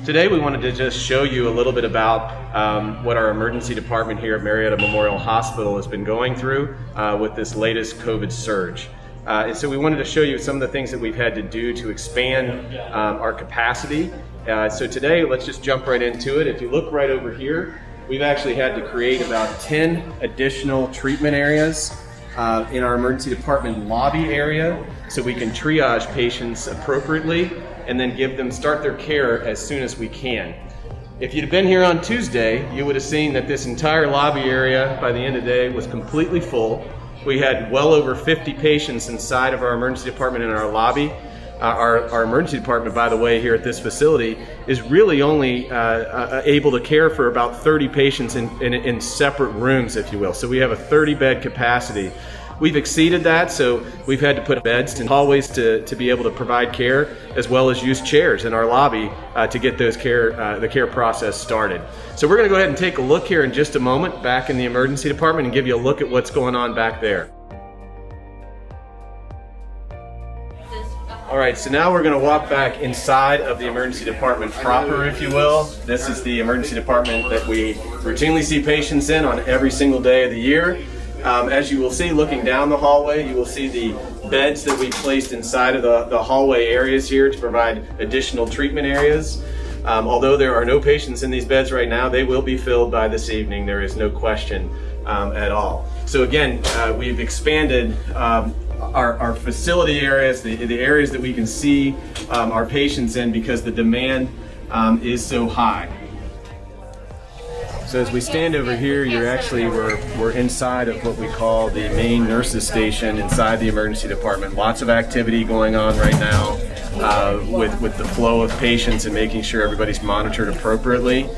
Today we wanted to just show you a little bit about what our emergency department here at Marietta Memorial Hospital has been going through with this latest COVID surge. And so we wanted to show you some of the things that we've had to do to expand our capacity. So today, let's just jump right into it. If you look right over here, we've actually had to create about 10 additional treatment areas in our emergency department lobby area so we can triage patients appropriately and then start their care as soon as we can. If you'd have been here on Tuesday, you would have seen that this entire lobby area by the end of the day was completely full. We had well over 50 patients inside of our emergency department in our lobby. Our emergency department, by the way, here at this facility is really only able to care for about 30 patients in separate rooms, if you will. So we have a 30-bed capacity. We've exceeded that, so we've had to put beds in hallways to be able to provide care, as well as use chairs in our lobby to get the care process started. So we're going to go ahead and take a look here in just a moment back in the emergency department and give you a look at what's going on back there. All right, so now we're going to walk back inside of the emergency department proper, if you will. This is the emergency department that we routinely see patients in on every single day of the year. As you will see, looking down the hallway, you will see the beds that we placed inside of the hallway areas here to provide additional treatment areas. Although there are no patients in these beds right now, they will be filled by this evening. There is no question at all. So again, we've expanded our facility areas, the areas that we can see our patients in because the demand is so high. So as we stand over here, we're inside of what we call the main nurses station inside the emergency department. Lots of activity going on right now with the flow of patients and making sure everybody's monitored appropriately.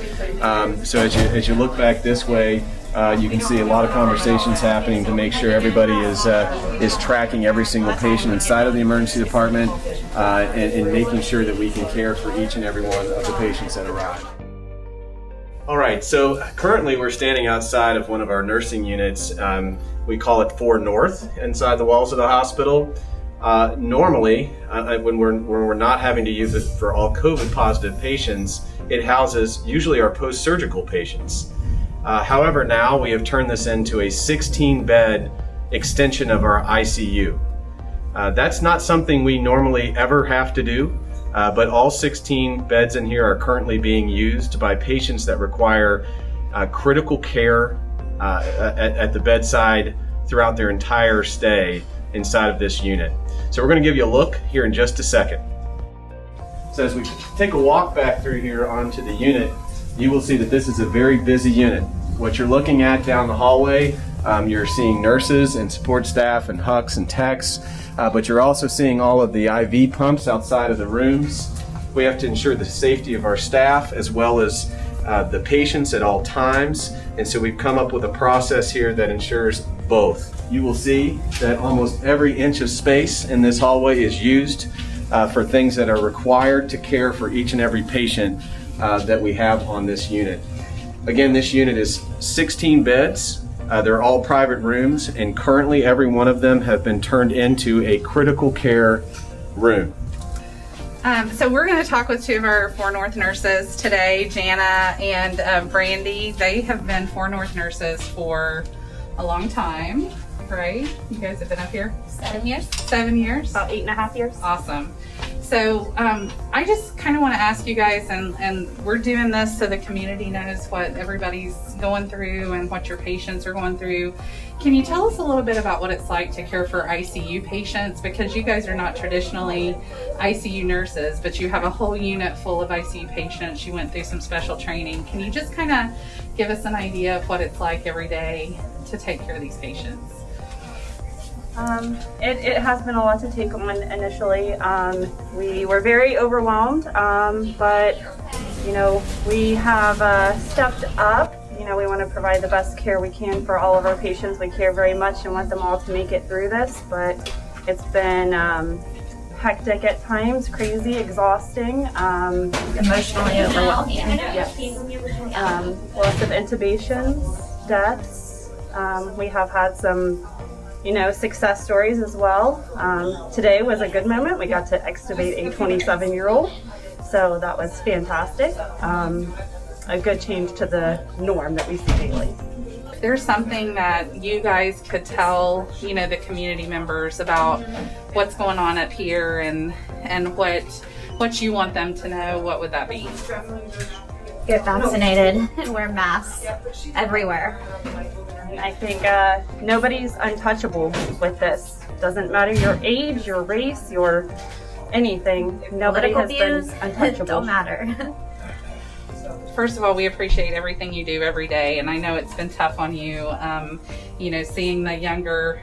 So as you look back this way, you can see a lot of conversations happening to make sure everybody is tracking every single patient inside of the emergency department and making sure that we can care for each and every one of the patients that arrive. All right, so currently we're standing outside of one of our nursing units. We call it 4 North inside the walls of the hospital. Normally, when we're not having to use it for all COVID positive patients, it houses usually our post-surgical patients. However, now we have turned this into a 16-bed extension of our ICU. That's not something we normally ever have to do. But all 16 beds in here are currently being used by patients that require critical care at the bedside throughout their entire stay inside of this unit. So we're going to give you a look here in just a second. So as we take a walk back through here onto the unit, you will see that this is a very busy unit. What you're looking at down the hallway, you're seeing nurses and support staff and HUCs and techs. But you're also seeing all of the IV pumps outside of the rooms. We have to ensure the safety of our staff as well as the patients at all times. And so we've come up with a process here that ensures both. You will see that almost every inch of space in this hallway is used for things that are required to care for each and every patient that we have on this unit. Again, this unit is 16 beds. They're all private rooms, and currently every one of them have been turned into a critical care room. So we're going to talk with 2 of our 4 North nurses today, Jana and Brandy. They have been 4 North nurses for a long time, right? You guys have been up here? 7 years. 7 years? About 8.5 years. Awesome. So I just kind of want to ask you guys, and we're doing this so the community knows what everybody's going through and what your patients are going through. Can you tell us a little bit about what it's like to care for ICU patients? Because you guys are not traditionally ICU nurses, but you have a whole unit full of ICU patients. You went through some special training. Can you just kind of give us an idea of what it's like every day to take care of these patients? It has been a lot to take on initially. We were very overwhelmed, but we have stepped up. We want to provide the best care we can for all of our patients. We care very much and want them all to make it through this, but it's been hectic at times, crazy, exhausting, emotionally overwhelming. Yes. Lots of intubations, deaths, We have had some, success stories as well. Today was a good moment. We got to extubate a 27-year-old, so that was fantastic. A good change to the norm that we see daily. If there's something that you guys could tell, the community members about what's going on up here and what you want them to know, what would that be? Get vaccinated and wear masks everywhere. I think nobody's untouchable with this. Doesn't matter your age, your race, your anything. Nobody Political has views been untouchable. don't matter. First of all, we appreciate everything you do every day, and I know it's been tough on you. Seeing the younger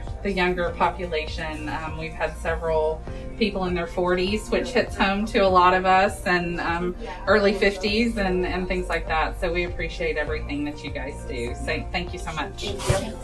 population. We've had several people in their 40s, which hits home to a lot of us, and early 50s and things like that. So we appreciate everything that you guys do. So thank you so much. Thank you.